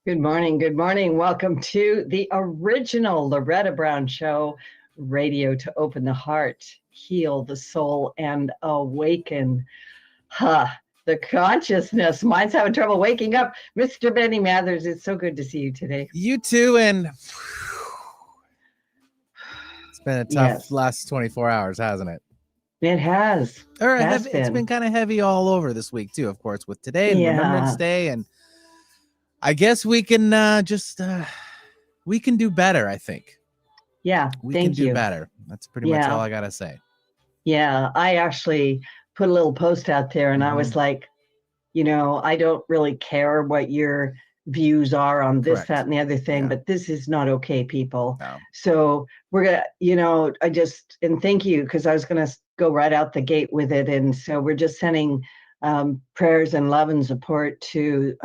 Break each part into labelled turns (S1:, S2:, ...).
S1: Good morning. Good morning. Welcome to the original Loretta Brown Show, radio to open the heart, heal the soul, and awaken the consciousness. Mine's having trouble waking up. Mr. Benny Mathers, it's so good to see you today.
S2: You too, and it's been a tough last 24 hours, hasn't it?
S1: It has.
S2: It's been kind of heavy all over this week too, of course, with today and Remembrance Day, and I guess we can we can do better, I think.
S1: Yeah,
S2: we can do better. That's pretty much all I gotta say.
S1: Yeah, I actually put a little post out there, and I was like, I don't really care what your views are on this, that, and the other thing, but this is not okay, people.
S2: No.
S1: So we're gonna, and thank you, because I was gonna go right out the gate with it, and so we're just sending prayers and love and support to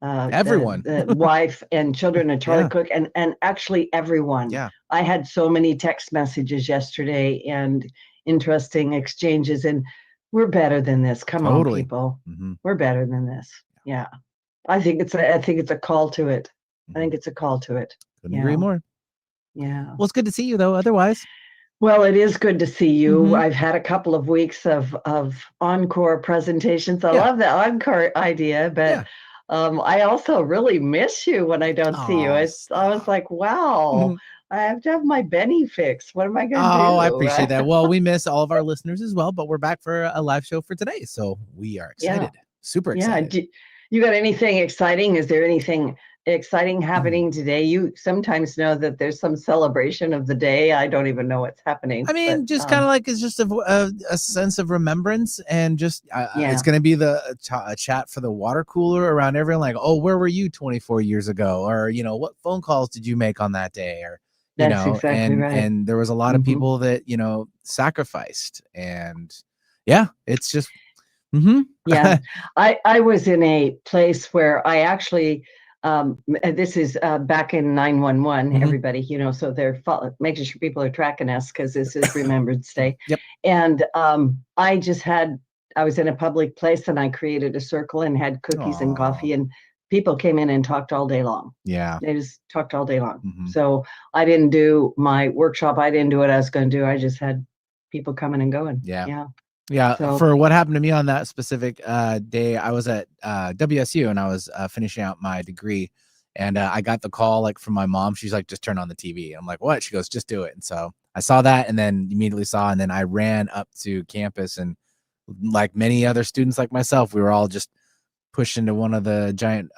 S2: everyone,
S1: the wife and children of Charlie Cook, and actually everyone.
S2: Yeah,
S1: I had so many text messages yesterday and interesting exchanges, and we're better than this. Come on, people. We're better than this. Yeah. I think it's a call to it. I think it's a call to it.
S2: Couldn't agree more.
S1: Yeah.
S2: Well, it's good to see you though, otherwise.
S1: Well, it is good to see you. I've had a couple of weeks of encore presentations. I love the encore idea, but I also really miss you when I don't see you. I was like, wow. I have to have my Benny fix. What am I going to do?
S2: Oh, I appreciate that. Well, we miss all of our listeners as well, but we're back for a live show for today. So we are excited. Super excited.
S1: Yeah. You got anything exciting? Is there anything exciting happening today? You sometimes know that there's some celebration of the day. I don't even know what's happening.
S2: I mean, just kind of like it's just a sense of remembrance, and just it's going to be a chat for the water cooler around everyone. Like, oh, where were you 24 years ago? Or, what phone calls did you make on that day? Or,
S1: exactly right.
S2: And there was a lot of people that, sacrificed, and it's just,
S1: Yeah, I was in a place where I actually, this is back in 911, everybody, so they're making sure people are tracking us, because this is Remembrance Day.
S2: Yep.
S1: And I was in a public place, and I created a circle and had cookies and coffee, and people came in and talked all day long.
S2: Yeah.
S1: They just talked all day long. So I didn't do my workshop. I didn't do what I was going to do. I just had people coming and going.
S2: Yeah. So, for what happened to me on that specific day, I was at WSU, and I was finishing out my degree, and I got the call from my mom. She's like, just turn on the TV. I'm like, what? She goes, just do it. And so I saw that, and then immediately and then I ran up to campus, and like many other students like myself, we were all just pushed into one of the giant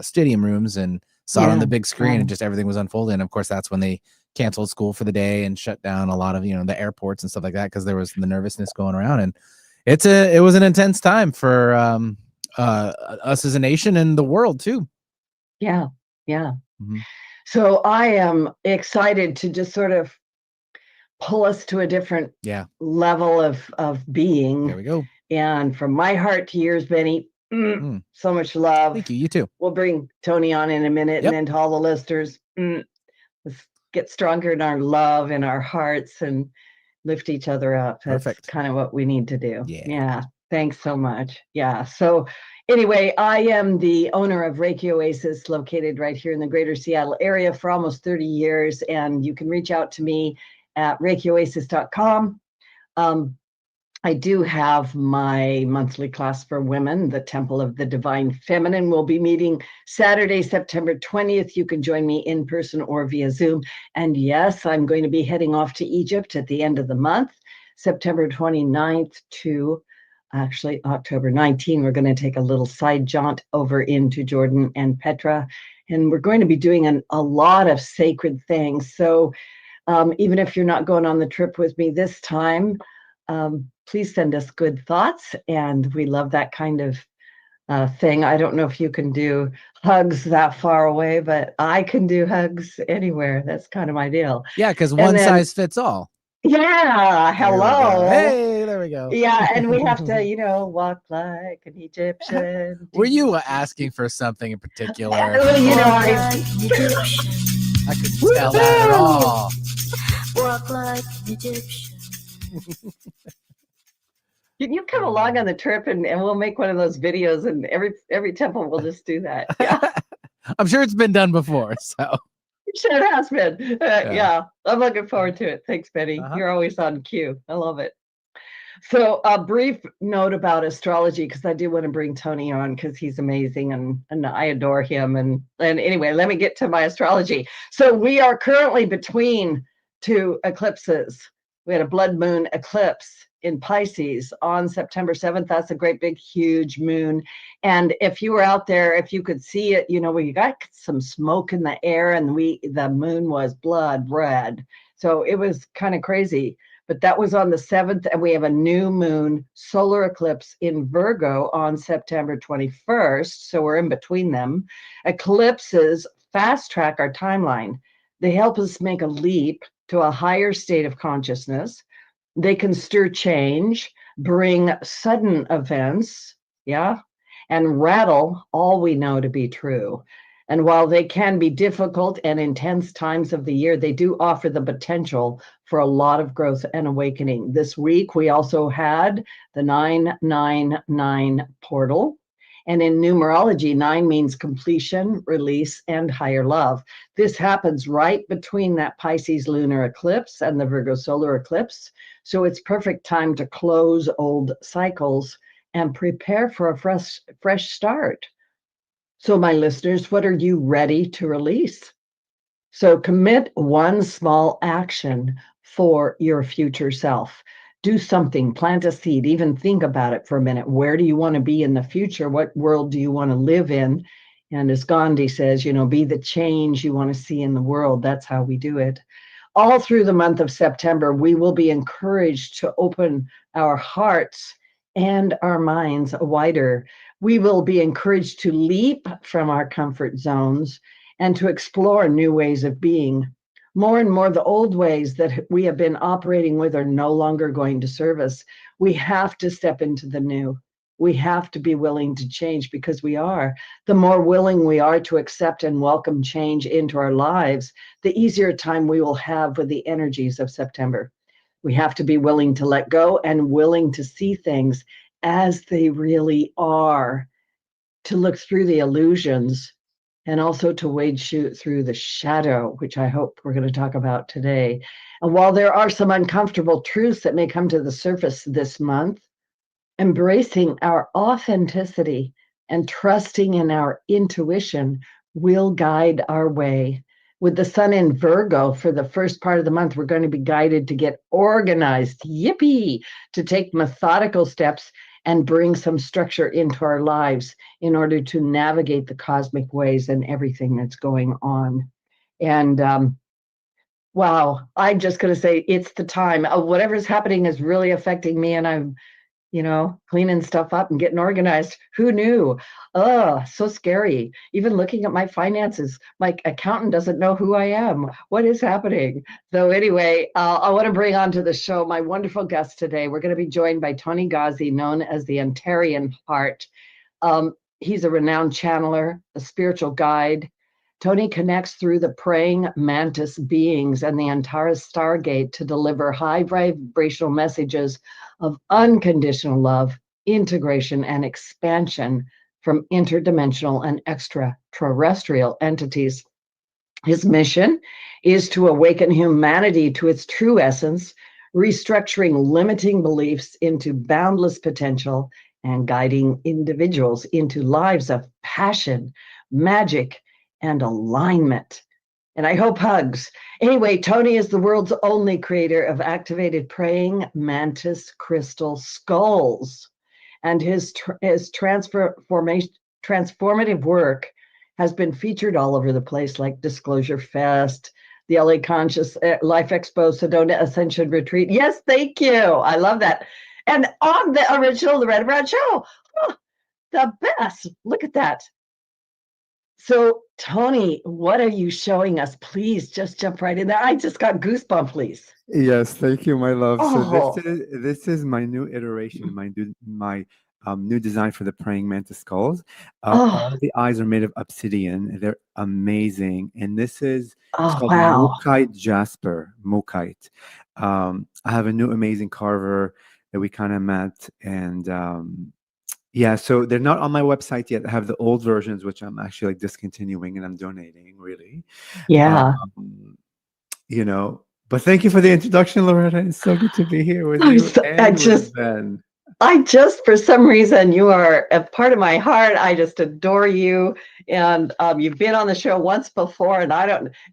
S2: stadium rooms, and saw it on the big screen, and just everything was unfolding. And of course, that's when they canceled school for the day and shut down a lot of the airports and stuff like that, because there was the nervousness going around. And it was an intense time for us as a nation and the world too.
S1: Yeah. So I am excited to just sort of pull us to a different level of being.
S2: There we go.
S1: And from my heart to yours, Benny, so much love.
S2: Thank you. You too.
S1: We'll bring Toni on in a minute, and then to all the listeners, let's get stronger in our love in our hearts and lift each other up. That's kind of what we need to do. Yeah. Thanks so much. Yeah. So anyway, I am the owner of Reiki Oasis, located right here in the greater Seattle area for almost 30 years. And you can reach out to me at ReikiOasis.com. I do have my monthly class for women, the Temple of the Divine Feminine. We'll be meeting Saturday, September 20th. You can join me in person or via Zoom. And yes, I'm going to be heading off to Egypt at the end of the month, September 29th to actually October 19th. We're going to take a little side jaunt over into Jordan and Petra. And we're going to be doing a lot of sacred things. So even if you're not going on the trip with me this time, please send us good thoughts, and we love that kind of thing. I don't know if you can do hugs that far away, but I can do hugs anywhere. That's kind of my deal.
S2: Yeah, because one size fits all.
S1: Yeah, hello.
S2: Hey, there we go.
S1: Yeah, and we have to, walk like an Egyptian.
S2: Were you asking for something in particular?
S1: I
S2: could tell that at all.
S3: Walk like an Egyptian.
S1: You come along on the trip and we'll make one of those videos, and every temple will just do that. Yeah.
S2: I'm sure it's been done before. So
S1: sure it has been. Yeah. I'm looking forward to it. Thanks, Betty. You're always on cue. I love it. So a brief note about astrology, because I do want to bring Toni on because he's amazing and I adore him. And anyway, let me get to my astrology. So we are currently between two eclipses. We had a blood moon eclipse in Pisces on September 7th. That's a great big huge moon. And if you were out there, if you could see it, you know, where you got some smoke in the air and the moon was blood red. So it was kind of crazy. But that was on the 7th, and we have a new moon solar eclipse in Virgo on September 21st. So we're in between them. Eclipses fast track our timeline. They help us make a leap to a higher state of consciousness. They can stir change, bring sudden events, and rattle all we know to be true. And while they can be difficult and intense times of the year, they do offer the potential for a lot of growth and awakening. This week, we also had the 999 portal. And in numerology, 9 means completion, release, and higher love. This happens right between that Pisces lunar eclipse and the Virgo solar eclipse. So it's perfect time to close old cycles and prepare for a fresh start. So my listeners, what are you ready to release? So commit one small action for your future self. Do something, plant a seed, even think about it for a minute. Where do you want to be in the future? What world do you want to live in? And as Gandhi says, you know, be the change you want to see in the world. That's how we do it. All through the month of September, we will be encouraged to open our hearts and our minds wider. We will be encouraged to leap from our comfort zones and to explore new ways of being. More and more, the old ways that we have been operating with are no longer going to serve us. We have to step into the new. We have to be willing to change, because we are. The more willing we are to accept and welcome change into our lives, the easier time we will have with the energies of September. We have to be willing to let go and willing to see things as they really are, to look through the illusions, and also to wade through the shadow, which I hope we're going to talk about today. And while there are some uncomfortable truths that may come to the surface this month, embracing our authenticity and trusting in our intuition will guide our way. With the sun in Virgo for the first part of the month, we're going to be guided to get organized, yippee, to take methodical steps and bring some structure into our lives in order to navigate the cosmic ways and everything that's going on. And wow, I'm just going to say it's the time. Whatever's happening is really affecting me, and I'm cleaning stuff up and getting organized. Who knew? Oh, so scary. Even looking at my finances, my accountant doesn't know who I am. What is happening? So anyway, I want to bring onto the show my wonderful guest today. We're going to be joined by Toni Ghazi, known as the Antarean-Heart. He's a renowned channeler, a spiritual guide. Toni connects through the praying mantis beings and the Antares Stargate to deliver high-vibrational messages of unconditional love, integration, and expansion from interdimensional and extraterrestrial entities. His mission is to awaken humanity to its true essence, restructuring limiting beliefs into boundless potential and guiding individuals into lives of passion, magic, and alignment. And I hope hugs. Anyway, Toni is the world's only creator of activated praying mantis crystal skulls. And his transformative work has been featured all over the place, like Disclosure Fest, the LA Conscious Life Expo, Sedona Ascension Retreat. Yes, thank you. I love that. And on the original Loretta Brown show. Oh, the best. Look at that. So, Toni, what are you showing us? Please just jump right in there. I just got goosebumps, please.
S3: Yes, thank you, my love. Oh. So this is my new iteration, my new design for the Praying Mantis Skulls. All the eyes are made of obsidian. They're amazing. And this is it's called Mokite Jasper, Mokite. I have a new amazing carver. that we kind of met. And yeah, so they're not on my website yet. I have the old versions, which I'm actually like discontinuing and I'm donating, really.
S1: Yeah.
S3: You know, but thank you for the introduction, Loretta. It's so good to be here with you and with Ben.
S1: For some reason, you are a part of my heart. I just adore you. And you've been on the show once before, and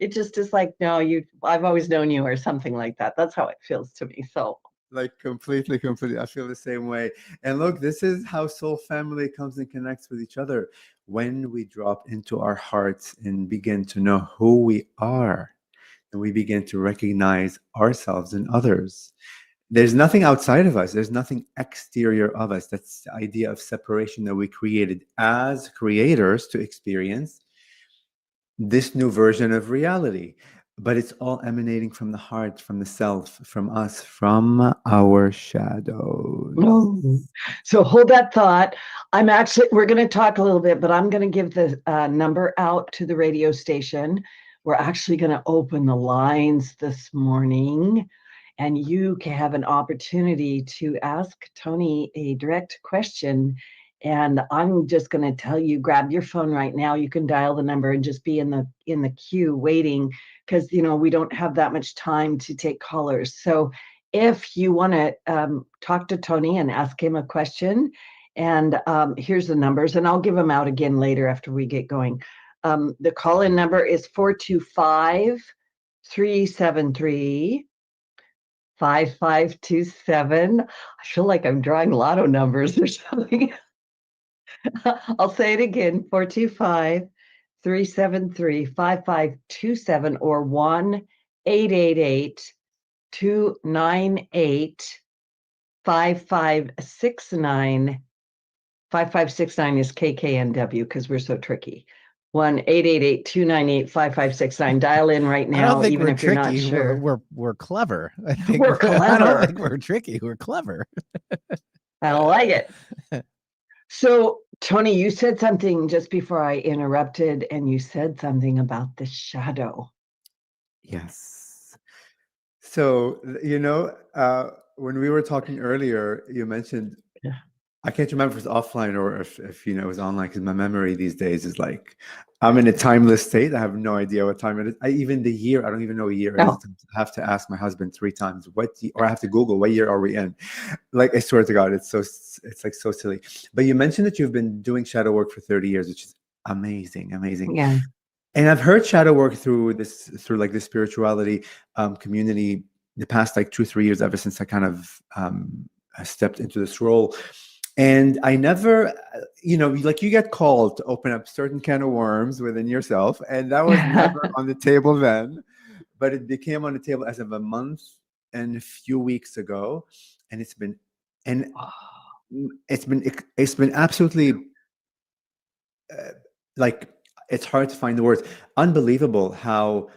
S1: it just is like, no, I've always known you or something like that. That's how it feels to me. So
S3: like completely. I feel the same way. And look, this is how soul family comes and connects with each other. When we drop into our hearts and begin to know who we are, and we begin to recognize ourselves and others. There's nothing outside of us. There's nothing exterior of us. That's the idea of separation that we created as creators to experience this new version of reality. But it's all emanating from the heart, from the self, from us, from our shadows.
S1: Oh. So hold that thought. We're going to talk a little bit, but I'm going to give the number out to the radio station. We're actually going to open the lines this morning, and you can have an opportunity to ask Toni a direct question. And I'm just going to tell you, grab your phone right now. You can dial the number and just be in the queue waiting, because we don't have that much time to take callers. So if you want to talk to Toni and ask him a question, and here's the numbers, and I'll give them out again later after we get going. The call-in number is 425-373-5527. I feel like I'm drawing lotto numbers or something. I'll say it again, 425-373-5527 or 1-888-298-5569. 5569 is KKNW, because we're so tricky. 1-888-298-5569. Dial in right now.
S2: I don't think
S1: even
S2: we're
S1: if
S2: tricky.
S1: You're not sure.
S2: We're clever. I think
S1: we're clever.
S2: I don't think we're tricky. We're clever.
S1: I like it. So, Toni, you said something just before I interrupted, and you said something about the shadow.
S3: Yes. So, when we were talking earlier, you mentioned, I can't remember if it's offline or if it was online, because my memory these days is like, I'm in a timeless state. I have no idea what time it is. Even the year, I don't even know what year it is. I have to ask my husband 3 times, or I have to Google, what year are we in? Like, I swear to God, it's like so silly. But you mentioned that you've been doing shadow work for 30 years, which is amazing.
S1: Yeah.
S3: And I've heard shadow work through like the spirituality community the past like 2-3 years, ever since I kind of stepped into this role. And I never, like, you get called to open up certain can of worms within yourself. And that was never on the table then, but it became on the table as of a month and a few weeks ago. And it's been absolutely like, it's hard to find the words. Unbelievable how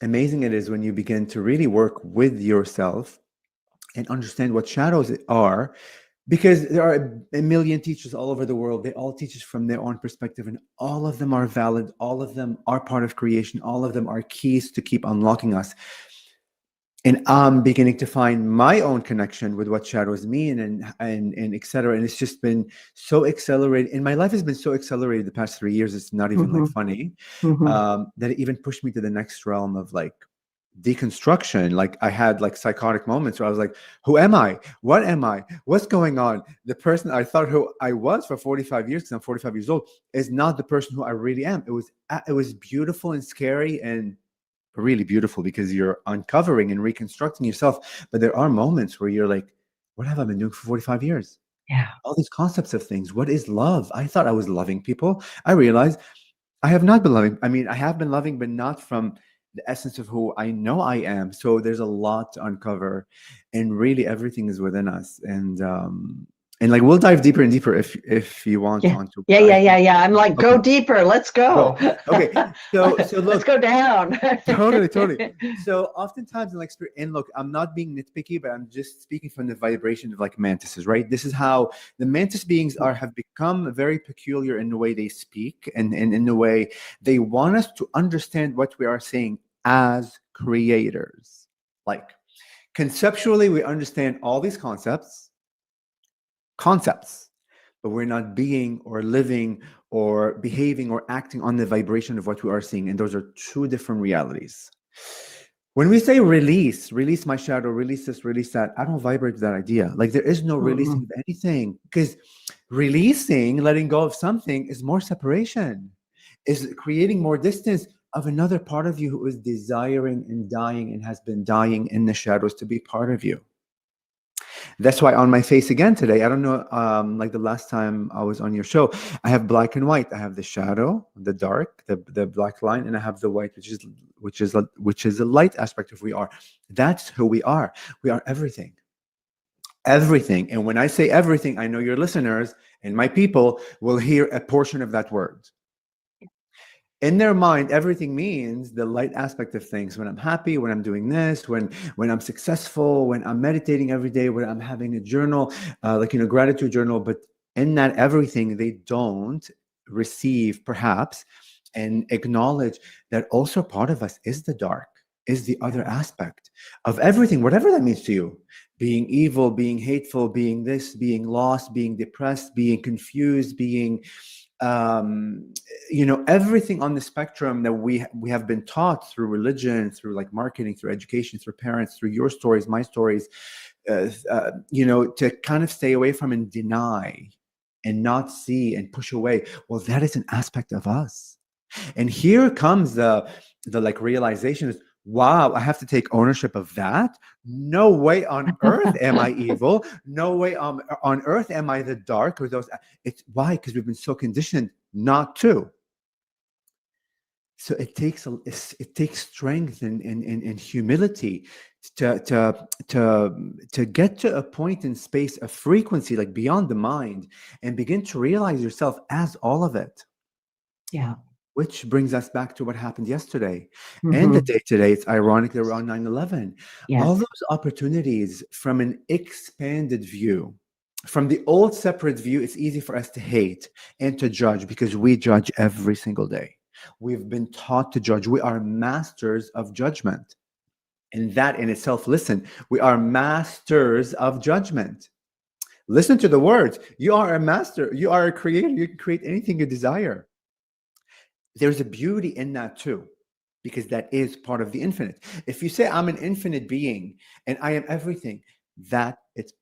S3: amazing it is when you begin to really work with yourself and understand what shadows are. Because there are a million teachers all over the world. They all teach us from their own perspective, and all of them are valid. All of them are part of creation. All of them are keys to keep unlocking us. And I'm beginning to find my own connection with what shadows mean and et cetera. And it's just been so accelerated. And my life has been so accelerated the past 3 years. It's not even like funny, that it even pushed me to the next realm of like deconstruction. Like, I had like psychotic moments where I was like, who am I? What am I? What's going on? The person I thought who I was for 45 years, because I'm 45 years old, is not the person who I really am. It was beautiful and scary, and really beautiful, because you're uncovering and reconstructing yourself. But there are moments where you're like, what have I been doing for 45 years?
S1: Yeah.
S3: All these concepts of things. What is love? I thought I was loving people. I realized I have not been loving. I mean, I have been loving, but not from the essence of who I know I am. So there's a lot to uncover, and really everything is within us. And like, we'll dive deeper and deeper if you want.
S1: Yeah. I'm like, go deeper. Let's go.
S3: Okay. So look,
S1: let's go down.
S3: Totally. So oftentimes and look, I'm not being nitpicky, but I'm just speaking from the vibration of like mantises, right? This is how the mantis beings have become very peculiar in the way they speak, and in the way they want us to understand what we are saying as creators. Like, conceptually, we understand all these concepts. concepts, but we're not being or living or behaving or acting on the vibration of what we are seeing. And those are two different realities. When we say release my shadow, release this, release that, I don't vibrate with that idea. Like there is no releasing of anything, because releasing, letting go of something is more separation, is creating more distance of another part of you who is desiring and dying and has been dying in the shadows to be part of you. That's why on my face again today, I don't know, like the last time I was on your show, I have black and white. I have the shadow, the dark, the black line, and I have the white, which is the light aspect of who we are. That's who we are. We are everything. Everything. And when I say everything, I know your listeners and my people will hear a portion of that word. In their mind, everything means the light aspect of things. When I'm happy, when I'm doing this, when I'm successful, when I'm meditating every day, when I'm having a journal, gratitude journal. But in that everything, they don't receive perhaps and acknowledge that also part of us is the dark, is the other aspect of everything, whatever that means to you. Being evil, being hateful, being this, being lost, being depressed, being confused, being everything on the spectrum that we have been taught through religion, through like marketing, through education, through parents, through your stories, my stories, to kind of stay away from and deny and not see and push away. Well, that is an aspect of us. And here comes the like realization is, wow, I have to take ownership of that. No way on earth am I evil. No way on earth am I the dark or those. It's why? Because we've been so conditioned not to. So it takes strength and humility to get to a point in space, a frequency like beyond the mind, and begin to realize yourself as all of it.
S1: Yeah.
S3: Which brings us back to what happened yesterday and the day today. It's ironically around 9/11.
S1: Yes.
S3: All those opportunities from an expanded view, from the old separate view, it's easy for us to hate and to judge because we judge every single day. We've been taught to judge. We are masters of judgment. And that in itself, listen, we are masters of judgment. Listen to the words. You are a master. You are a creator. You can create anything you desire. There's a beauty in that too, because that is part of the infinite. If you say I'm an infinite being and I am everything, that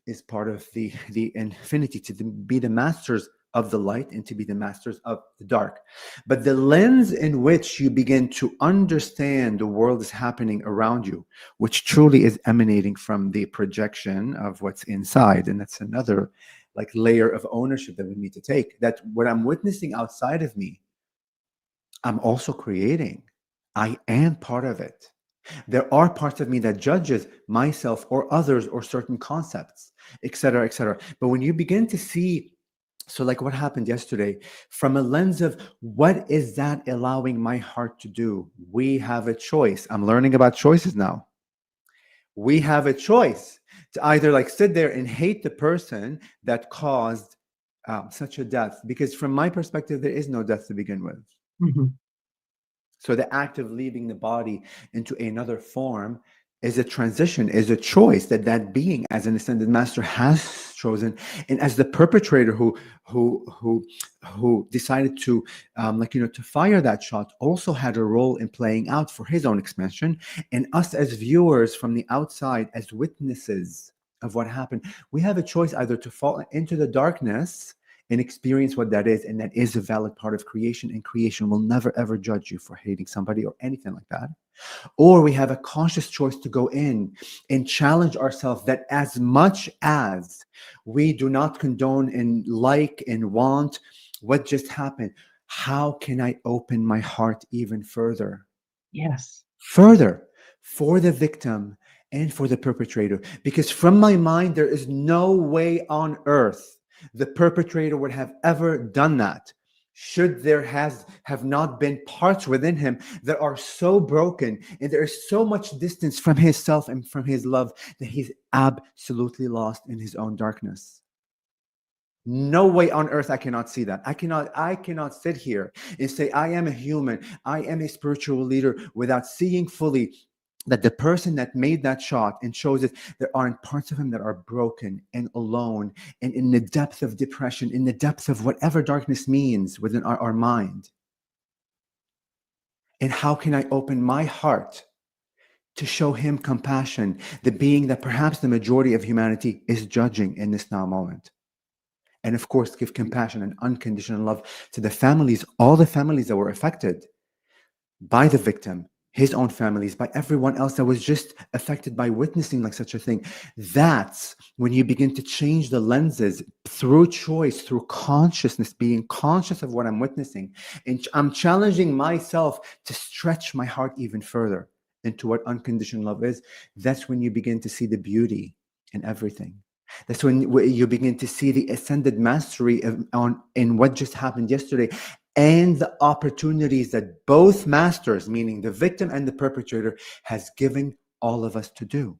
S3: is part of the infinity, to be the masters of the light and to be the masters of the dark. But the lens in which you begin to understand the world is happening around you, which truly is emanating from the projection of what's inside, and that's another like layer of ownership that we need to take, that what I'm witnessing outside of me, I'm also creating. I am part of it. There are parts of me that judges myself or others or certain concepts, et cetera, et cetera. But when you begin to see, so like what happened yesterday, from a lens of what is that allowing my heart to do? We have a choice. I'm learning about choices now. We have a choice to either like sit there and hate the person that caused such a death, because from my perspective, there is no death to begin with. So the act of leaving the body into another form is a transition, is a choice that being as an ascended master has chosen. And as the perpetrator who decided to to fire that shot, also had a role in playing out for his own expansion. And us as viewers from the outside, as witnesses of what happened, we have a choice either to fall into the darkness and experience what that is, and that is a valid part of creation, and creation will never ever judge you for hating somebody or anything like that. Or we have a conscious choice to go in and challenge ourselves that as much as we do not condone and like and want what just happened, how can I open my heart even further?
S1: Yes.
S3: Further for the victim and for the perpetrator, because from my mind, there is no way on earth the perpetrator would have ever done that, should there have not been parts within him that are so broken, and there is so much distance from his self and from his love that he's absolutely lost in his own darkness. No way on earth I cannot see that. I cannot sit here and say I am a human, I am a spiritual leader, without seeing fully that the person that made that shot and shows it, there aren't parts of him that are broken and alone and in the depth of depression, in the depth of whatever darkness means within our mind. And how can I open my heart to show him compassion, the being that perhaps the majority of humanity is judging in this now moment? And of course, give compassion and unconditional love to the families, all the families that were affected by the victim, his own families, by everyone else that was just affected by witnessing like such a thing. That's when you begin to change the lenses through choice, through consciousness, being conscious of what I'm witnessing. And I'm challenging myself to stretch my heart even further into what unconditional love is. That's when you begin to see the beauty in everything. That's when you begin to see the ascended mastery in what just happened yesterday, and the opportunities that both masters, meaning the victim and the perpetrator, has given all of us to do.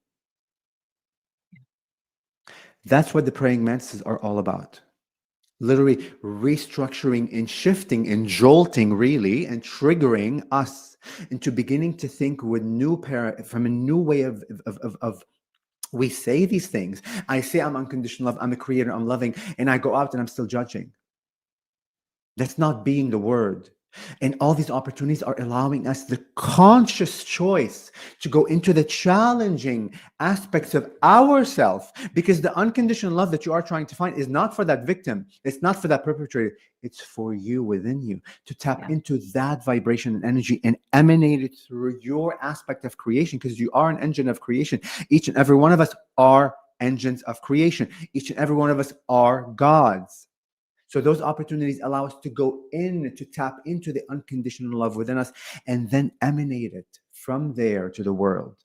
S3: That's what the praying mantises are all about. Literally restructuring and shifting and jolting, really, and triggering us into beginning to think with from a new way of we say these things. I say I'm unconditional love, I'm a creator, I'm loving, and I go out and I'm still judging. That's not being the word. And all these opportunities are allowing us the conscious choice to go into the challenging aspects of ourselves, because the unconditional love that you are trying to find is not for that victim. It's not for that perpetrator. It's for you within you to tap into that vibration and energy and emanate it through your aspect of creation, because you are an engine of creation. Each and every one of us are engines of creation. Each and every one of us are gods. So those opportunities allow us to go in, to tap into the unconditional love within us, and then emanate it from there to the world.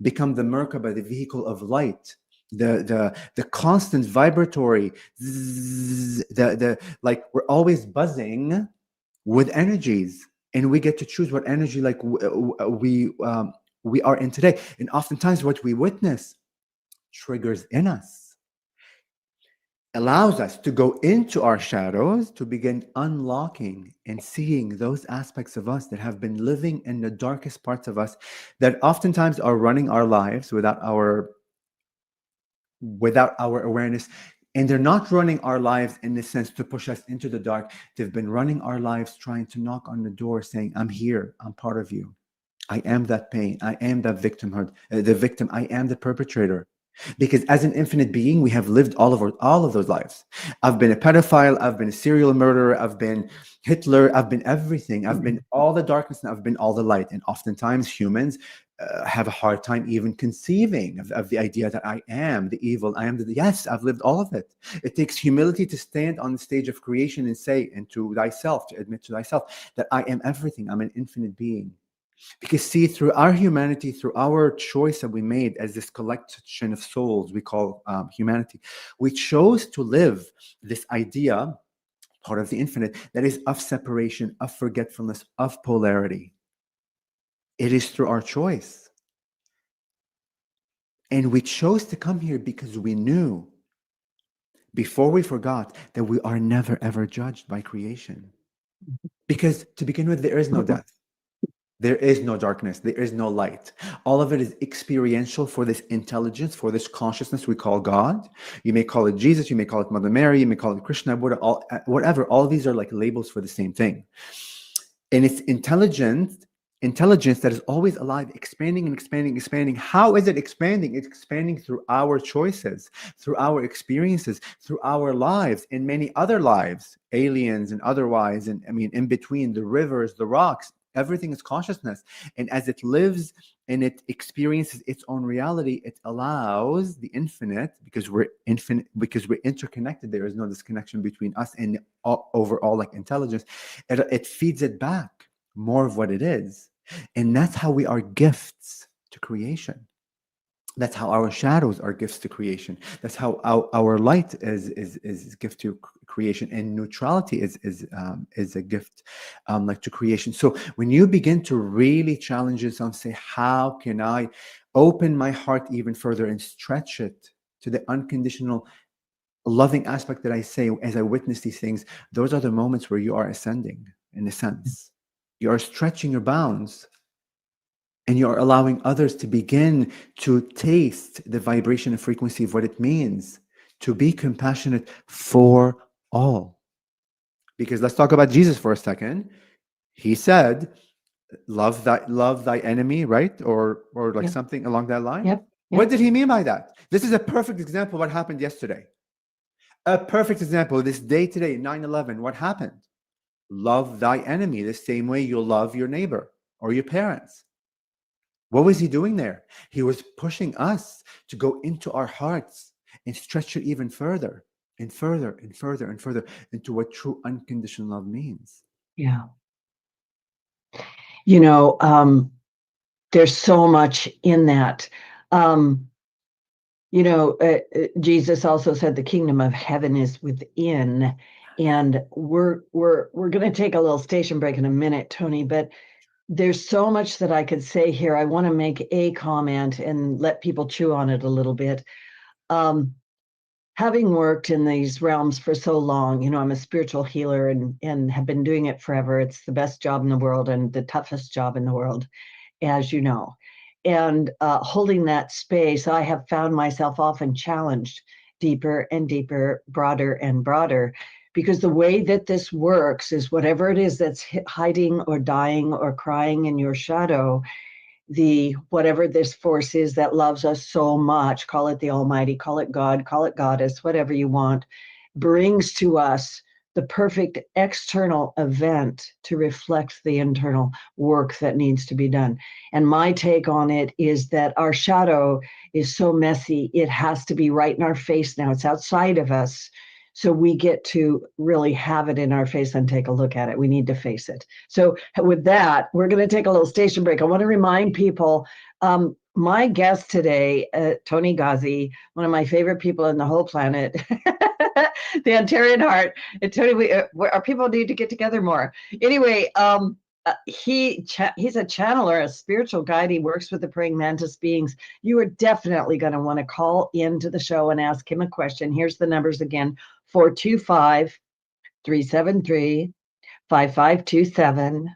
S3: Become the Merkaba, the vehicle of light, the constant vibratory, like we're always buzzing with energies, and we get to choose what energy like we are in today. And oftentimes what we witness triggers in us, allows us to go into our shadows, to begin unlocking and seeing those aspects of us that have been living in the darkest parts of us, that oftentimes are running our lives without our awareness. And they're not running our lives in the sense to push us into the dark. They've been running our lives trying to knock on the door saying, I'm here, I'm part of you. I am that pain. I am that victimhood, the victim. I am the perpetrator. Because as an infinite being, we have lived all of those lives. I've been a pedophile. I've been a serial murderer. I've been Hitler. I've been everything. I've been all the darkness, and I've been all the light. And oftentimes humans have a hard time even conceiving of the idea that I am the evil. I am yes, I've lived all of it. It takes humility to stand on the stage of creation and say, and to thyself, to admit to thyself that I am everything. I'm an infinite being. Because see, through our humanity, through our choice that we made as this collection of souls we call humanity, we chose to live this idea, part of the infinite, that is of separation, of forgetfulness, of polarity. It is through our choice. And we chose to come here because we knew, before we forgot, that we are never ever judged by creation. Because to begin with, there is no death. There is no darkness. There is no light. All of it is experiential for this intelligence, for this consciousness we call God. You may call it Jesus. You may call it Mother Mary. You may call it Krishna, Buddha, whatever. All of these are like labels for the same thing. And it's intelligence that is always alive, expanding and expanding, expanding. How is it expanding? It's expanding through our choices, through our experiences, through our lives, and many other lives, aliens and otherwise. And I mean, in between, the rivers, the rocks, everything is consciousness. And as it lives and it experiences its own reality, it allows the infinite, because we're infinite, because we're interconnected. There is no disconnection between us and overall like intelligence. It feeds it back more of what it is. And that's how we are gifts to creation. That's how our shadows are gifts to creation. That's how our light is gift to creation, and neutrality is a gift like to creation. So when you begin to really challenge yourself, say, how can I open my heart even further and stretch it to the unconditional loving aspect that I say as I witness these things? Those are the moments where you are ascending, in a sense. You are stretching your bounds And you're allowing others to begin to taste the vibration and frequency of what it means to be compassionate for all. Because let's talk about Jesus for a second. He said, love thy enemy, right? Or like something along that line.
S1: Yep.
S3: What did he mean by that? This is a perfect example of what happened yesterday. A perfect example, this day today, 9/11, what happened? Love thy enemy the same way you love your neighbor or your parents. What was he doing there? He was pushing us to go into our hearts and stretch it even further and further and further and further into what true unconditional love means.
S1: Yeah. You know, there's so much in that. You know, Jesus also said the kingdom of heaven is within, and we're going to take a little station break in a minute, Toni, but there's so much that I could say here. I want to make a comment and let people chew on it a little bit. Having worked in these realms for so long, you know, I'm a spiritual healer and have been doing it forever. It's the best job in the world and the toughest job in the world, as you know. And holding that space, I have found myself often challenged deeper and deeper, broader and broader, because the way that this works is whatever it is that's hiding or dying or crying in your shadow, whatever this force is that loves us so much, call it the Almighty, call it God, call it Goddess, whatever you want, brings to us the perfect external event to reflect the internal work that needs to be done. And my take on it is that our shadow is so messy, it has to be right in our face now. It's outside of us. So we get to really have it in our face and take a look at it. We need to face it. So with that, we're going to take a little station break. I want to remind people, my guest today, Toni Ghazi, one of my favorite people on the whole planet, the Antarean-Heart. And Toni, our people need to get together more. Anyway, he's a channeler, a spiritual guide. He works with the praying mantis beings. You are definitely going to want to call into the show and ask him a question. Here's the numbers again: 425-373-5527.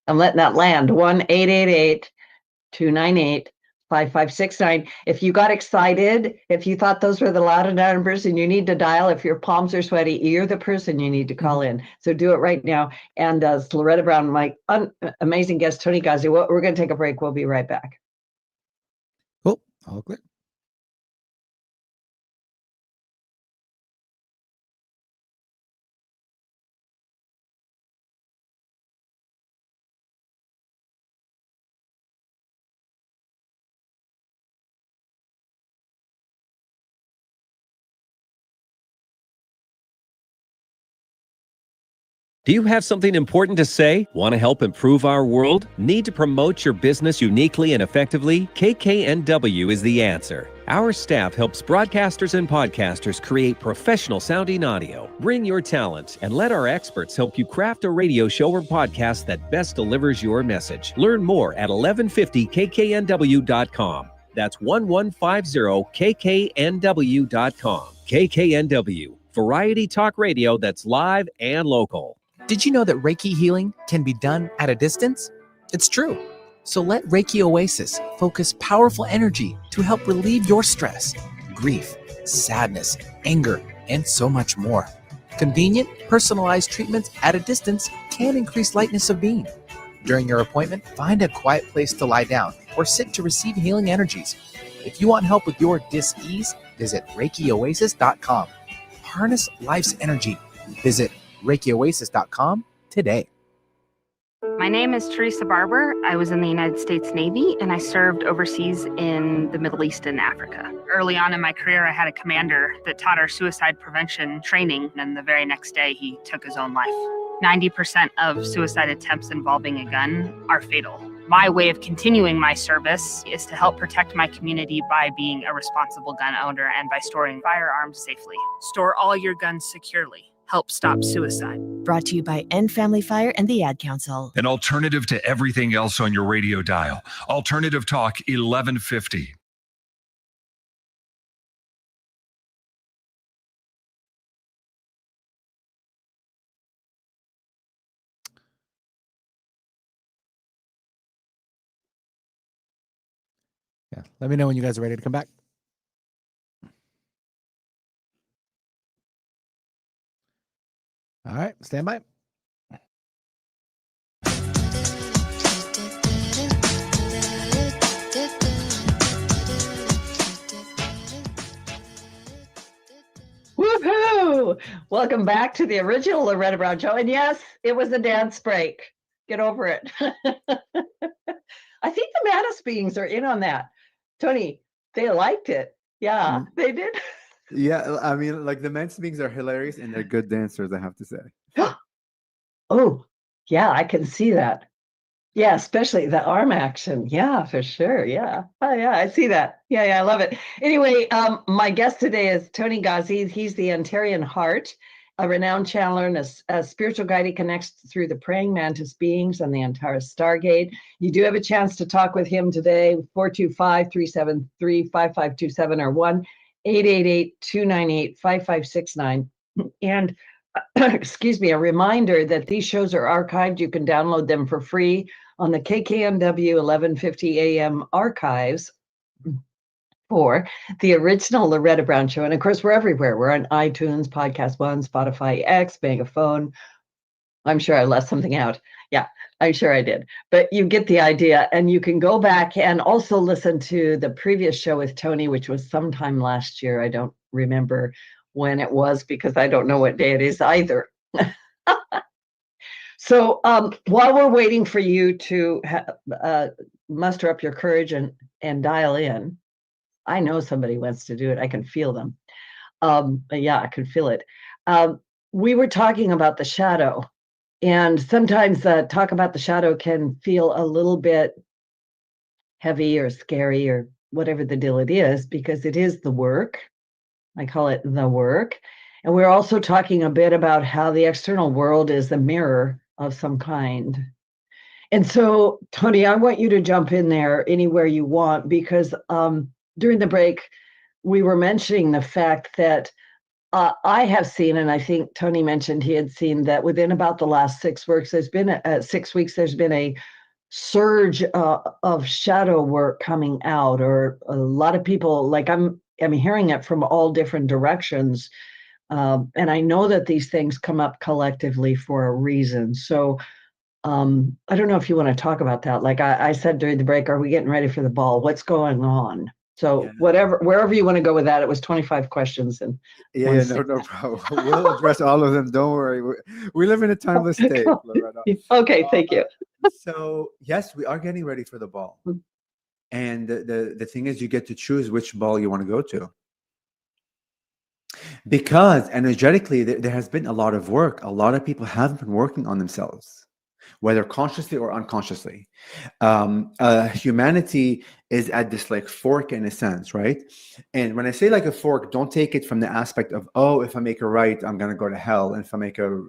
S1: I'm letting that land. 1-888-298-5569. If you got excited, if you thought those were the loud numbers and you need to dial, if your palms are sweaty, you're the person you need to call in. So do it right now. And Loretta Brown, my amazing guest, Toni Ghazi, we're going to take a break. We'll be right back.
S2: Cool. All clear.
S4: Do you have something important to say? Want to help improve our world? Need to promote your business uniquely and effectively? KKNW is the answer. Our staff helps broadcasters and podcasters create professional sounding audio. Bring your talent and let our experts help you craft a radio show or podcast that best delivers your message. Learn more at 1150kknw.com. That's 1150kknw.com. KKNW, variety talk radio that's live and local.
S5: Did you know that Reiki healing can be done at a distance? It's true. So let Reiki Oasis focus powerful energy to help relieve your stress, grief, sadness, anger, and so much more. Convenient, personalized treatments at a distance can increase lightness of being. During your appointment, find a quiet place to lie down or sit to receive healing energies. If you want help with your dis-ease, visit ReikiOasis.com. Harness life's energy. Visit ReikiOasis.com today.
S6: My name is Teresa Barber. I was in the United States Navy and I served overseas in the Middle East and Africa. Early on in my career, I had a commander that taught our suicide prevention training, and the very next day he took his own life. 90% of suicide attempts involving a gun are fatal. My way of continuing my service is to help protect my community by being a responsible gun owner and by storing firearms safely. Store all your guns securely. Help stop suicide.
S7: Brought to you by End Family Fire and the Ad Council.
S8: An alternative to everything else on your radio dial. Alternative Talk 1150.
S2: Yeah. Let me know when you guys are ready to come back. All right. Stand by.
S1: Woohoo! Welcome back to the original Loretta Brown show. And yes, it was a dance break. Get over it. I think the Mantis beings are in on that. Toni, they liked it. Yeah, they did.
S3: Yeah, I mean, like the Mantis beings are hilarious and they're good dancers, I have to say.
S1: Oh, yeah, I can see that. Yeah, especially the arm action. Yeah, for sure. Yeah. Oh, yeah, I see that. Yeah, I love it. Anyway, my guest today is Toni Ghazi. He's the Antarean-Heart, a renowned channeler and a spiritual guide. He connects through the Praying Mantis beings and the Antares Stargate. You do have a chance to talk with him today, 425-373-5527 or 1-888-298-5569. And excuse me, a reminder that these shows are archived. You can download them for free on the KKNW 1150 AM archives for the original Loretta Brown show. And of course, we're everywhere. We're on iTunes, Podcast One, Spotify X, Megaphone. I'm sure I left something out. Yeah, I'm sure I did. But you get the idea. And you can go back and also listen to the previous show with Toni, which was sometime last year. I don't remember when it was because I don't know what day it is either. So while we're waiting for you to muster up your courage and dial in, I know somebody wants to do it. I can feel them. But yeah, I can feel it. We were talking about the shadow, and sometimes talk about the shadow can feel a little bit heavy or scary or whatever the deal it is, because it is the work. I call it the work. And we're also talking a bit about how the external world is a mirror of some kind. And so, Toni, I want you to jump in there anywhere you want, because during the break, we were mentioning the fact that I have seen, and I think Toni mentioned he had seen that within about the last 6 weeks, there's been a surge of shadow work coming out, or a lot of people, like I'm hearing it from all different directions. And I know that these things come up collectively for a reason. So I don't know if you want to talk about that. Like I said during the break, are we getting ready for the ball? What's going on? So wherever you want to go with that, it was 25 questions. And
S3: no problem. We'll address all of them. Don't worry. We live in a timeless state, Loretta.
S1: Okay, thank you.
S3: So yes, we are getting ready for the ball. And the thing is, you get to choose which ball you want to go to. Because energetically, there has been a lot of work. A lot of people have been working on themselves, whether consciously or unconsciously. Humanity is at this like fork in a sense, right? And when I say like a fork, don't take it from the aspect of, oh, if I make a right, I'm going to go to hell. And if I make a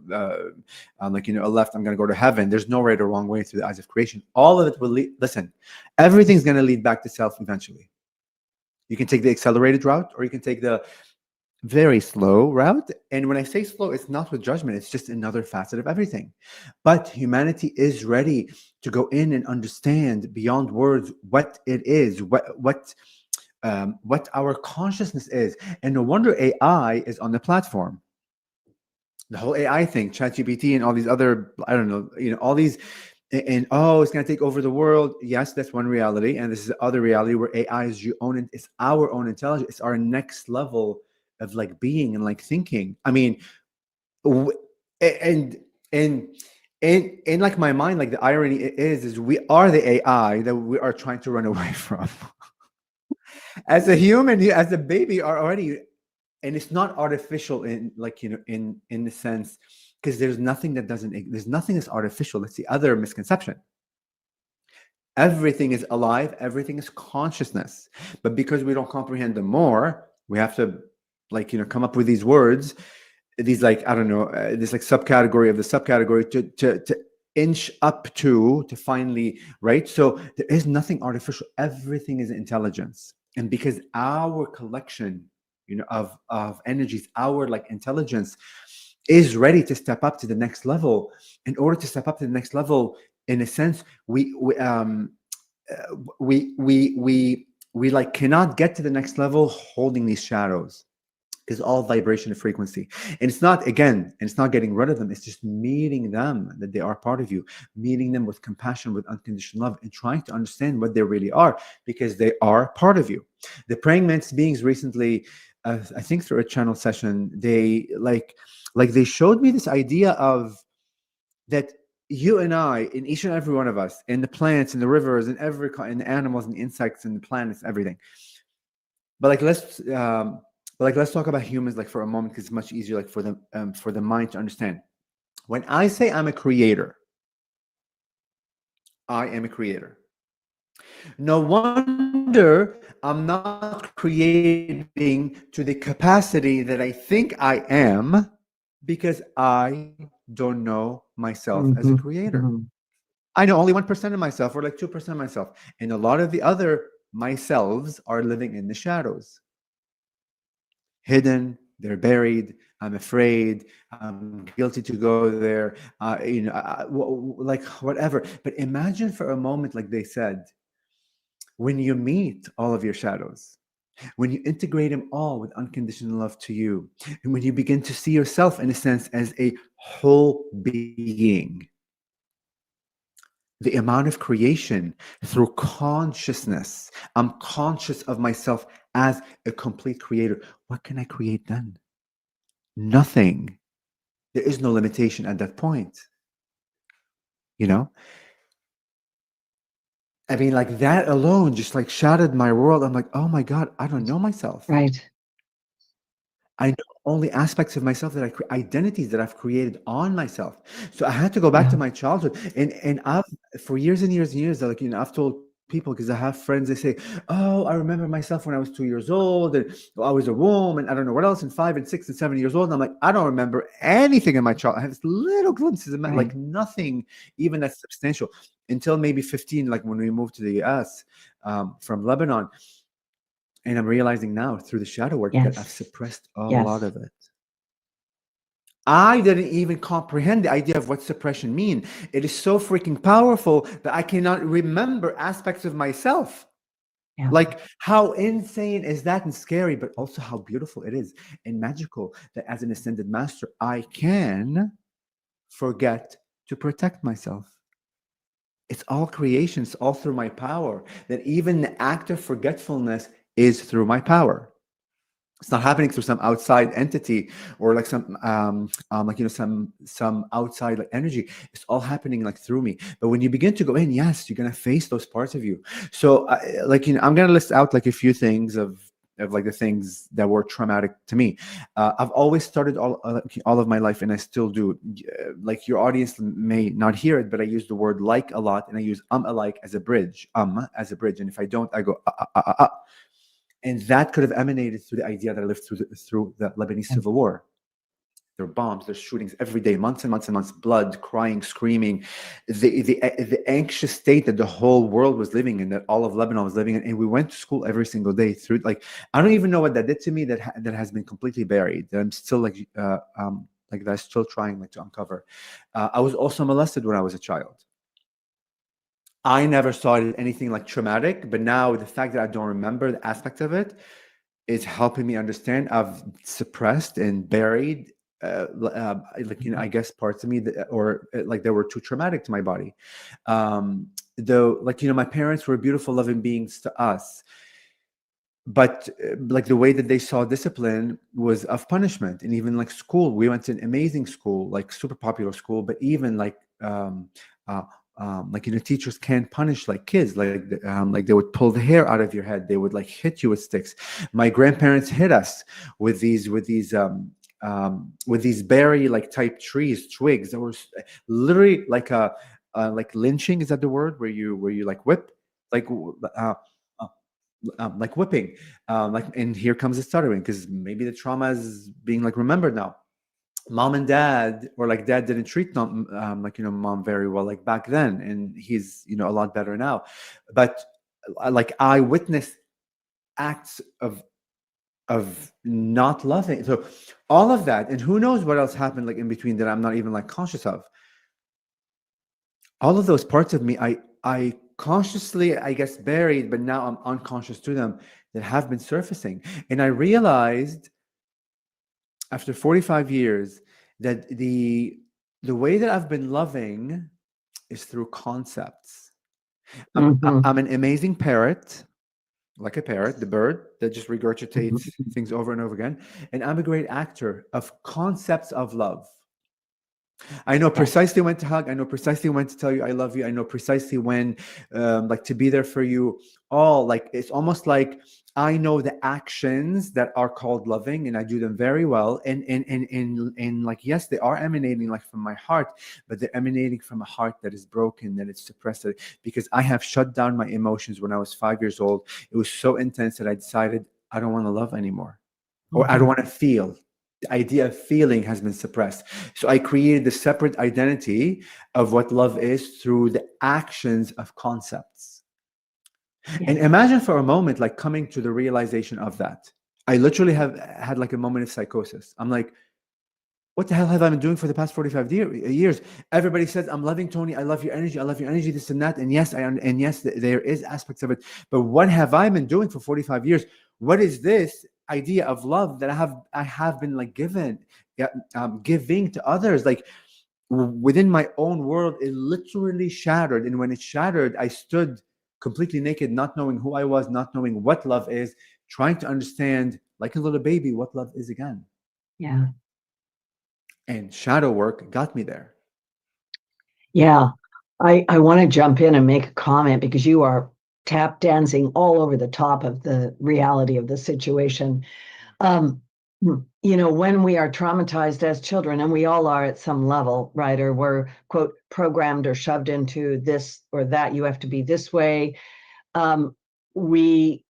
S3: left, I'm going to go to heaven. There's no right or wrong way through the eyes of creation. All of it will lead, listen, everything's going to lead back to self eventually. You can take the accelerated route, or you can take the very slow route. And when I say slow, it's not with judgment. It's just another facet of everything. But humanity is ready to go in and understand beyond words what it is, what our consciousness is. And no wonder AI is on the platform. The whole AI thing, ChatGPT and all these other, I don't know, all these, and it's going to take over the world. Yes, that's one reality. And this is the other reality where AI is it's our own intelligence. It's our next level of like being and like thinking. I mean, and like my mind, like the irony is we are the AI that we are trying to run away from. As a human, as a baby, are already, and it's not artificial in like in the sense, because there's nothing that's artificial. That's the other misconception. Everything is alive. Everything is consciousness. But because we don't comprehend them more, we have to come up with these words, these like, I don't know, this like subcategory of the subcategory to inch up to finally, right? So there is nothing artificial. Everything is intelligence. And because our collection, of energies, our like intelligence is ready to step up to the next level. In order to step up to the next level, in a sense, we we like cannot get to the next level holding these shadows, because all vibration and frequency. And it's not, again, and it's not getting rid of them, it's just meeting them, that they are part of you, meeting them with compassion, with unconditional love, and trying to understand what they really are, because they are part of you. The Praying Mantis beings recently, I think through a channel session, they like they showed me this idea of that you and I, in each and every one of us, in the plants, in the rivers, in in the animals, and the insects, and the planets, everything. But like let's talk about humans like for a moment, because it's much easier like for the mind to understand. When I say I'm a creator, I am a creator. No wonder I'm not creating to the capacity that I think I am, because I don't know myself as a creator. I know only 1% of myself, or like 2% of myself, and a lot of the other myselves are living in the shadows. Hidden, they're buried. I'm afraid. I'm guilty to go there. Like whatever. But imagine for a moment, like they said, when you meet all of your shadows, when you integrate them all with unconditional love to you, and when you begin to see yourself in a sense as a whole being, the amount of creation through consciousness. I'm conscious of myself as a complete creator. What can I create then? Nothing. There is no limitation at that point. You know? I mean, like that alone just like shattered my world. I'm like, oh my God, I don't know myself.
S1: Right.
S3: I know only aspects of myself that identities that I've created on myself. So I had to go back to my childhood, and I've for years and years and years, like I've told people, because I have friends, they say, oh, I remember myself when I was 2 years old, and I was a womb, and I don't know what else, and 5 and 6 and 7 years old. And I'm like, I don't remember anything in my childhood. I have little glimpses of like nothing even that's substantial, until maybe 15, like when we moved to the US from Lebanon. And I'm realizing now through the shadow work that I've suppressed a lot of it. I didn't even comprehend the idea of what suppression means. It is so freaking powerful that I cannot remember aspects of myself. Yeah. Like, how insane is that, and scary, but also how beautiful it is and magical that as an ascended master, I can forget to protect myself. It's all creation. It's all through my power. That even the act of forgetfulness is through my power. It's not happening through some outside entity or like some some outside like energy. It's all happening like through me. But when you begin to go in, yes, you're gonna face those parts of you. So I'm gonna list out like a few things of like the things that were traumatic to me. I've always started all of my life, and I still do. Like your audience may not hear it, but I use the word like a lot, and I use alike as a bridge. As a bridge, and if I don't, I go And that could have emanated through the idea that I lived through the Lebanese Civil War. There are bombs, there's shootings every day, months and months and months, blood, crying, screaming, the anxious state that the whole world was living in, that all of Lebanon was living in. And we went to school every single day through, like, I don't even know what that did to me, that has been completely buried, that I'm still like that I'm still trying like to uncover. I was also molested when I was a child. I never saw it as anything like traumatic, but now the fact that I don't remember the aspect of it is helping me understand. I've suppressed and buried, I guess parts of me that, or like they were too traumatic to my body. Though, my parents were beautiful, loving beings to us, but like the way that they saw discipline was of punishment. And even like school, we went to an amazing school, like super popular school, but even teachers can't punish like kids, like they would pull the hair out of your head, they would like hit you with sticks. My grandparents hit us with these berry like type trees, twigs that were literally like lynching. Is that the word where you like whip, like whipping, and here comes the stuttering, because maybe the trauma is being like remembered now. Mom and dad, or like dad didn't treat mom very well like back then, and he's a lot better now, but like I witnessed acts of not loving. So all of that, and who knows what else happened like in between that I'm not even like conscious of. All of those parts of me, I consciously, I guess, buried, but now I'm unconscious to them, that have been surfacing. And I realized after 45 years that the way that I've been loving is through concepts. I'm an amazing parrot, like a parrot, the bird that just regurgitates things over and over again. And I'm a great actor of concepts of love. I know precisely when to hug. I know precisely when to tell you I love you. I know precisely when, like, to be there for you. All, like, it's almost like I know the actions that are called loving, and I do them very well. And like, yes, they are emanating like from my heart, but they're emanating from a heart that is broken, that is suppressed. Because I have shut down my emotions when I was 5 years old. It was so intense that I decided I don't want to love anymore, or I don't want to feel. The idea of feeling has been suppressed. So I created the separate identity of what love is through the actions of concepts. Yeah. And imagine for a moment, like, coming to the realization of that. I literally have had like a moment of psychosis. I'm like, what the hell have I been doing for the past 45 years? Everybody says, I'm loving Toni. I love your energy. I love your energy, this and that. And yes, there is aspects of it. But what have I been doing for 45 years? What is this idea of love that I have been like giving to others? Like, within my own world, it literally shattered. And when it shattered, I stood completely naked, not knowing who I was, not knowing what love is, trying to understand, like a little baby, what love is again.
S1: Yeah.
S3: And shadow work got me there.
S1: Yeah. I want to jump in and make a comment, because you are tap dancing all over the top of the reality of the situation. You know, when we are traumatized as children, and we all are at some level, right? Or we're, quote, programmed or shoved into this or that, you have to be this way. We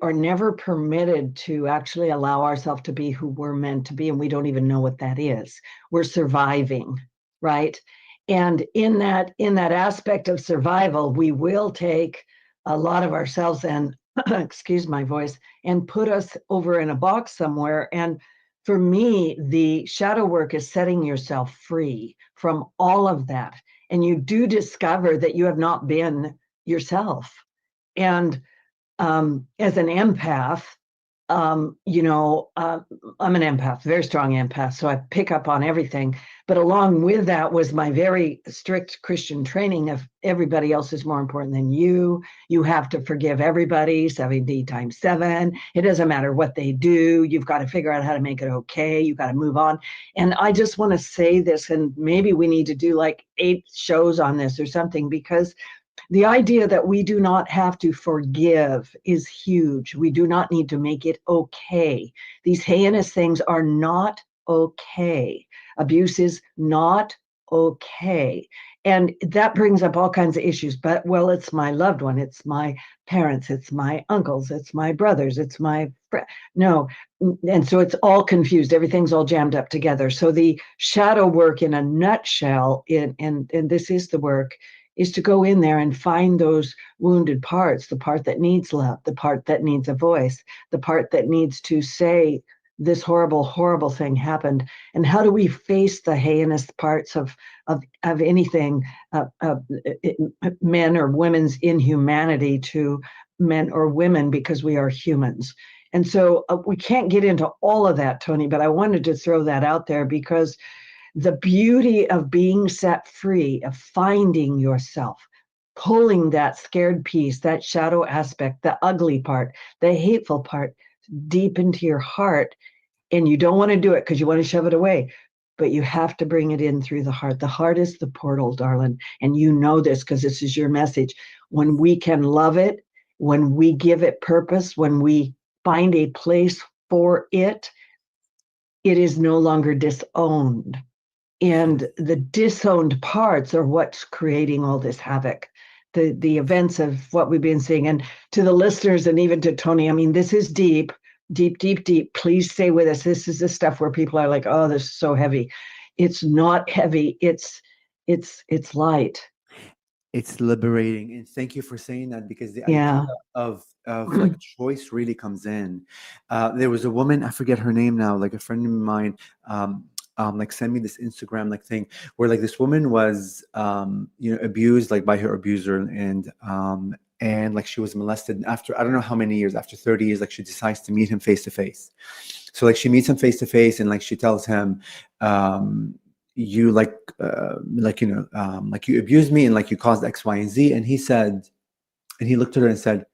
S1: are never permitted to actually allow ourselves to be who we're meant to be, and we don't even know what that is. We're surviving, right? And in that aspect of survival, we will take a lot of ourselves and excuse my voice, and put us over in a box somewhere. And for me, the shadow work is setting yourself free from all of that. And you do discover that you have not been yourself. And as an empath, you know, I'm an empath, very strong empath, so I pick up on everything. But along with that was my very strict Christian training of everybody else is more important than you. You have to forgive everybody, 70 times 7. It doesn't matter what they do. You've got to figure out how to make it okay. You've got to move on. And I just want to say this, and maybe we need to do like 8 shows on this or something, because the idea that we do not have to forgive is huge. We do not need to make it okay. These heinous things are not okay. Abuse is not okay. And that brings up all kinds of issues. But, well, it's my loved one. It's my parents. It's my uncles. It's my brothers. It's my friend. No. And so it's all confused. Everything's all jammed up together. So the shadow work in a nutshell, and this is the work, is to go in there and find those wounded parts, the part that needs love, the part that needs a voice, the part that needs to say this horrible, horrible thing happened. And how do we face the heinous parts of anything, men or women's inhumanity to men or women, because we are humans. And so we can't get into all of that, Toni, but I wanted to throw that out there, because the beauty of being set free, of finding yourself, pulling that scared piece, that shadow aspect, the ugly part, the hateful part deep into your heart. And you don't want to do it because you want to shove it away, but you have to bring it in through the heart. The heart is the portal, darling. And you know this because this is your message. When we can love it, when we give it purpose, when we find a place for it, it is no longer disowned. And the disowned parts are what's creating all this havoc, the events of what we've been seeing. And to the listeners, and even to Toni, I mean, this is deep, deep, deep, deep. Please stay with us. This is the stuff where people are like, oh, this is so heavy. It's not heavy. It's light.
S3: It's liberating. And thank you for saying that, because the idea of like choice really comes in. There was a woman, I forget her name now, like a friend of mine, like send me this Instagram like thing where like this woman was abused like by her abuser, and like she was molested after I don't know how many years, after 30 years, like she decides to meet him face to face. So like she meets him face to face, and like she tells him, you like you abused me and like you caused X, Y, and Z. And he said, and he looked at her and said,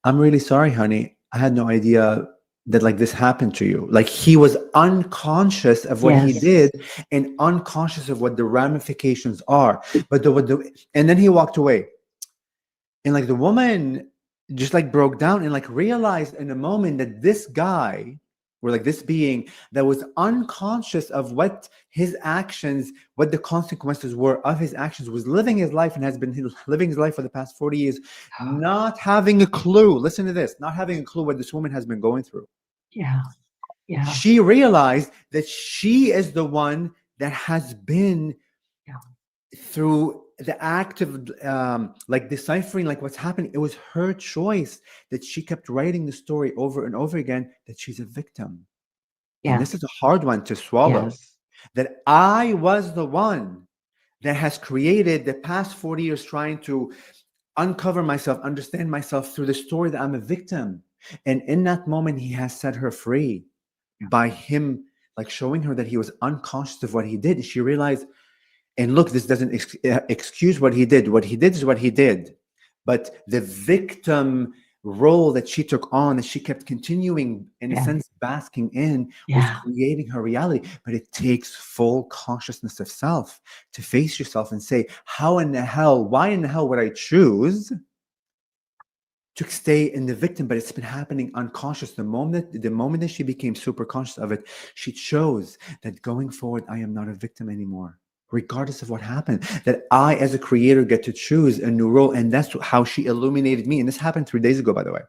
S3: I'm really sorry, honey. I had no idea that like this happened to you. Like he was unconscious of what he did and unconscious of what the ramifications are. But and then he walked away. And like the woman just like broke down and like realized in a moment that this guy, or like this being that was unconscious of what his actions, what the consequences were of his actions, was living his life and has been living his life for the past 40 years, not having a clue. Listen to this, not having a clue what this woman has been going through.
S1: Yeah. Yeah.
S3: She realized that she is the one that has been through the act of like deciphering like what's happening. It was her choice that she kept writing the story over and over again, that she's a victim. And this is a hard one to swallow, that I was the one that has created the past 40 years trying to uncover myself, understand myself through the story that I'm a victim. And in that moment, he has set her free by him like showing her that he was unconscious of what he did. She realized, and look, this doesn't excuse what he did. What he did is what he did. But the victim role that she took on, that she kept continuing, in a sense, basking in, was creating her reality. But it takes full consciousness of self to face yourself and say, how in the hell, why in the hell would I choose to stay in the victim? But it's been happening unconscious. The moment that she became super conscious of it, she chose that going forward, I am not a victim anymore, regardless of what happened, that I as a creator get to choose a new role. And that's how she illuminated me. And this happened 3 days ago, by the way.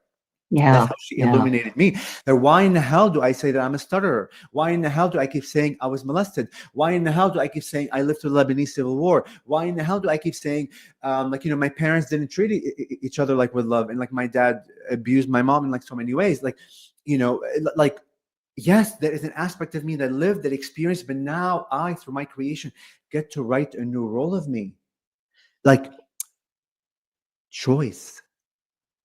S3: That's how she illuminated me. That why in the hell do I say that I'm a stutterer? Why in the hell do I keep saying I was molested? Why in the hell do I keep saying I lived through the Lebanese Civil War? Why in the hell do I keep saying my parents didn't treat each other like with love, and like my dad abused my mom in like so many ways? Yes, there is an aspect of me that lived, that experienced, but now I, through my creation, get to write a new role of me. Like, choice.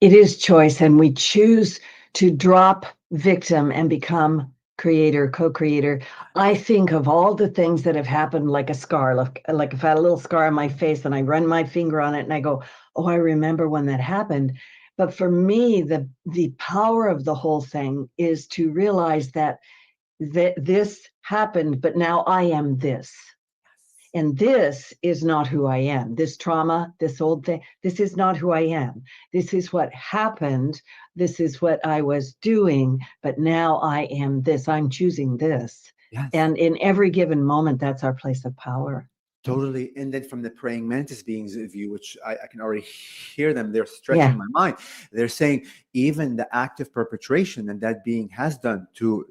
S1: It is choice, and we choose to drop victim and become creator, co-creator. I think of all the things that have happened, like a scar, like if I had a little scar on my face and I run my finger on it and I go, oh, I remember when that happened. But for me, the power of the whole thing is to realize that this happened, but now I am this. And this is not who I am. This trauma, this old thing, this is not who I am. This is what happened. This is what I was doing, but now I am this. I'm choosing this.
S3: Yes.
S1: And in every given moment, that's our place of power.
S3: Totally. And then from the praying mantis beings view, which I can already hear them, they're stretching my mind. They're saying even the act of perpetration that being has done to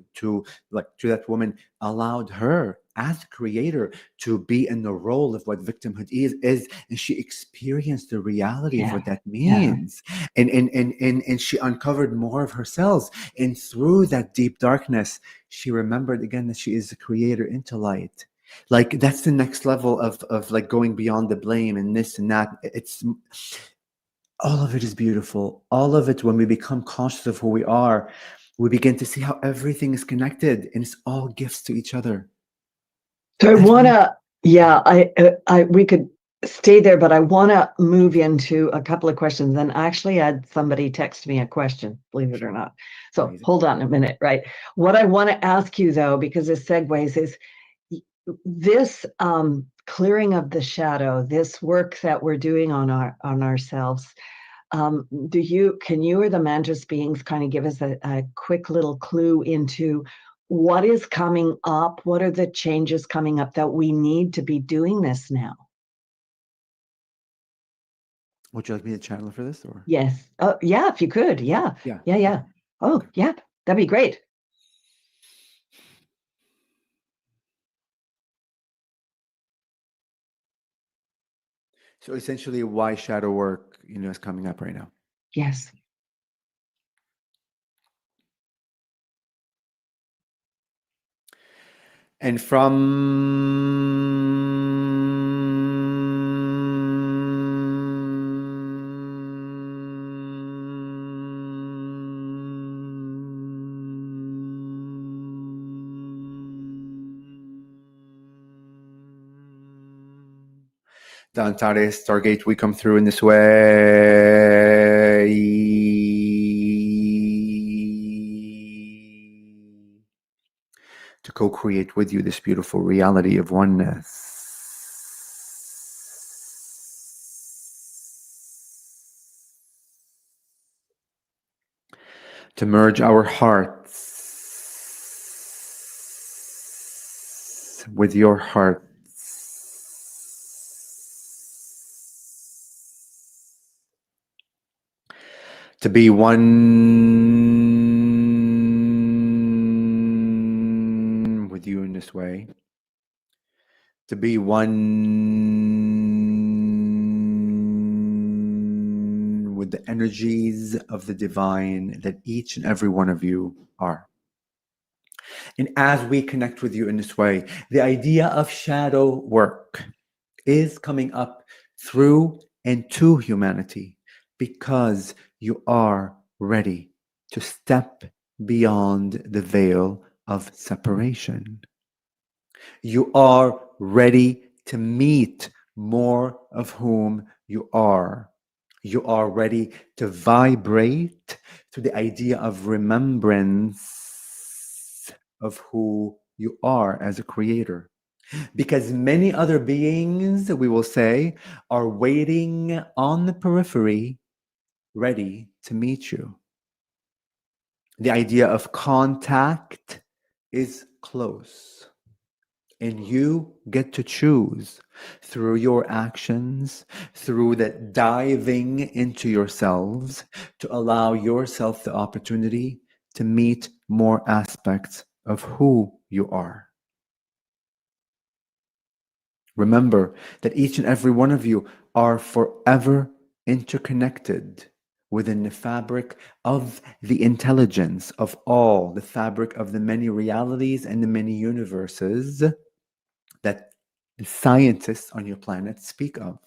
S3: that woman allowed her as a creator to be in the role of what victimhood is, and she experienced the reality of what that means. And she uncovered more of herself. And through that deep darkness, she remembered again that she is a creator into light. Like that's the next level of like going beyond the blame and this and that. It's all of it is beautiful. All of it, when we become conscious of who we are, we begin to see how everything is connected, and it's all gifts to each other.
S1: So I want to, we could stay there, but I want to move into a couple of questions. And actually, I had somebody text me a question, believe it or not. So amazing. Hold on a minute, right? What I want to ask you, though, because it segues, is this clearing of the shadow, this work that we're doing on ourselves. Can you or the mantis beings kind of give us a quick little clue into what is coming up? What are the changes coming up that we need to be doing this now?
S3: Would you like me to channel for this, or?
S1: Yes. Oh, yeah, if you could. Yeah. Oh, okay. Yeah, that'd be great.
S3: So essentially, why shadow work, is coming up right now.
S1: Yes.
S3: And from the Antares Stargate, we come through in this way. To co-create with you this beautiful reality of oneness. To merge our hearts with your heart. To be one with you in this way. To be one with the energies of the divine that each and every one of you are. And as we connect with you in this way, the idea of shadow work is coming up through and to humanity because you are ready to step beyond the veil of separation. You are ready to meet more of whom you are. You are ready to vibrate to the idea of remembrance of who you are as a creator. Because many other beings, we will say, are waiting on the periphery, ready to meet you. The idea of contact is close. And you get to choose through your actions, through that diving into yourselves, to allow yourself the opportunity to meet more aspects of who you are. Remember that each and every one of you are forever interconnected within the fabric of the intelligence of all, the fabric of the many realities and the many universes that the scientists on your planet speak of.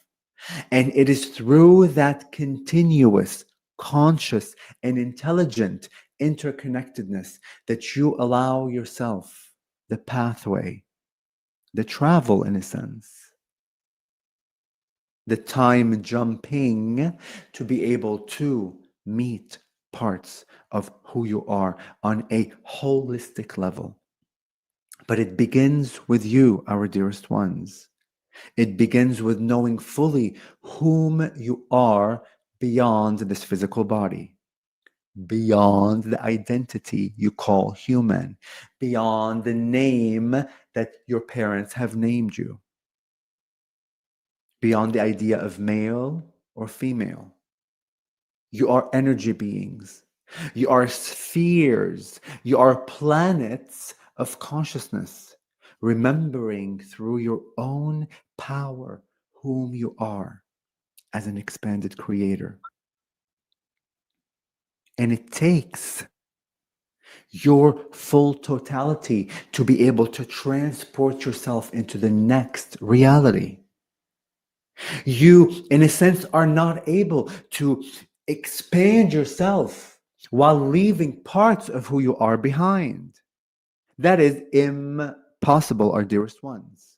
S3: And it is through that continuous, conscious, and intelligent interconnectedness that you allow yourself the pathway, the travel in a sense, the time jumping to be able to meet parts of who you are on a holistic level. But it begins with you, our dearest ones. It begins with knowing fully whom you are beyond this physical body, beyond the identity you call human, beyond the name that your parents have named you, beyond the idea of male or female. You are energy beings. You are spheres. You are planets of consciousness, remembering through your own power whom you are as an expanded creator. And it takes your full totality to be able to transport yourself into the next reality. You, in a sense, are not able to expand yourself while leaving parts of who you are behind. That is impossible, our dearest ones.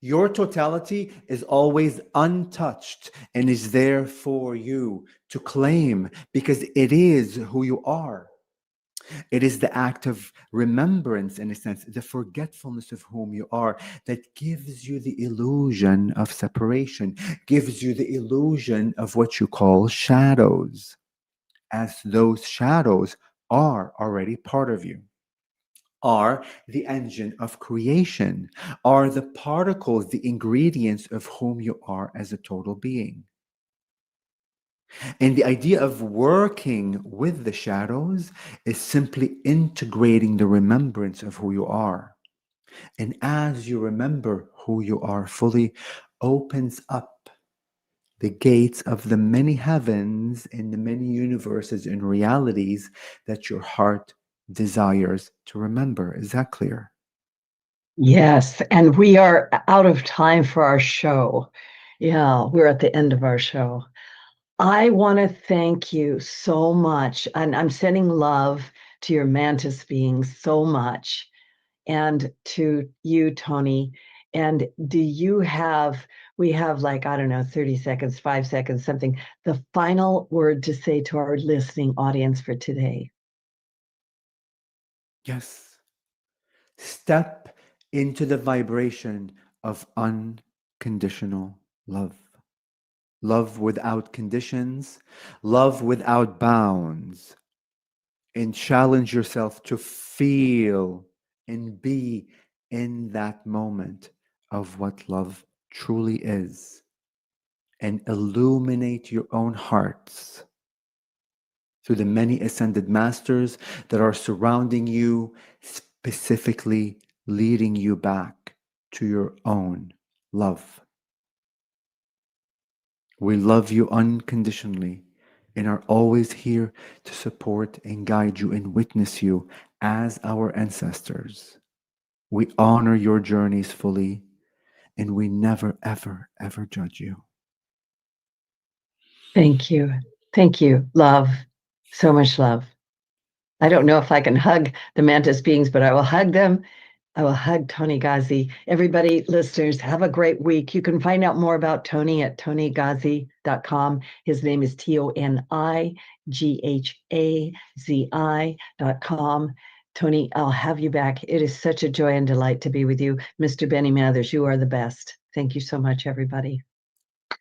S3: Your totality is always untouched and is there for you to claim because it is who you are. It is the act of remembrance, in a sense, the forgetfulness of whom you are, that gives you the illusion of separation, gives you the illusion of what you call shadows, as those shadows are already part of you, are the engine of creation, are the particles, the ingredients of whom you are as a total being. And the idea of working with the shadows is simply integrating the remembrance of who you are. And as you remember who you are fully, opens up the gates of the many heavens and the many universes and realities that your heart desires to remember. Is that clear?
S1: Yes, and we are out of time for our show. Yeah, we're at the end of our show. I want to thank you so much. And I'm sending love to your mantis beings so much. And to you, Toni. And do you have, we have like, I don't know, 30 seconds, 5 seconds, something, the final word to say to our listening audience for today?
S3: Yes. Step into the vibration of unconditional love. Love without conditions, love without bounds. And challenge yourself to feel and be in that moment of what love truly is. And illuminate your own hearts through the many ascended masters that are surrounding you, specifically leading you back to your own love. We love you unconditionally and are always here to support and guide you and witness you as our ancestors. We honor your journeys fully, and we never, ever, ever judge you.
S1: Thank you. Thank you. Love. So much love. I don't know if I can hug the mantis beings, but I will hug them. I will hug Toni Ghazi. Everybody, listeners, have a great week. You can find out more about Toni at tonighazi.com. His name is ToniGhazi.com. Toni, I'll have you back. It is such a joy and delight to be with you. Mr. Benny Mathers, you are the best. Thank you so much, everybody.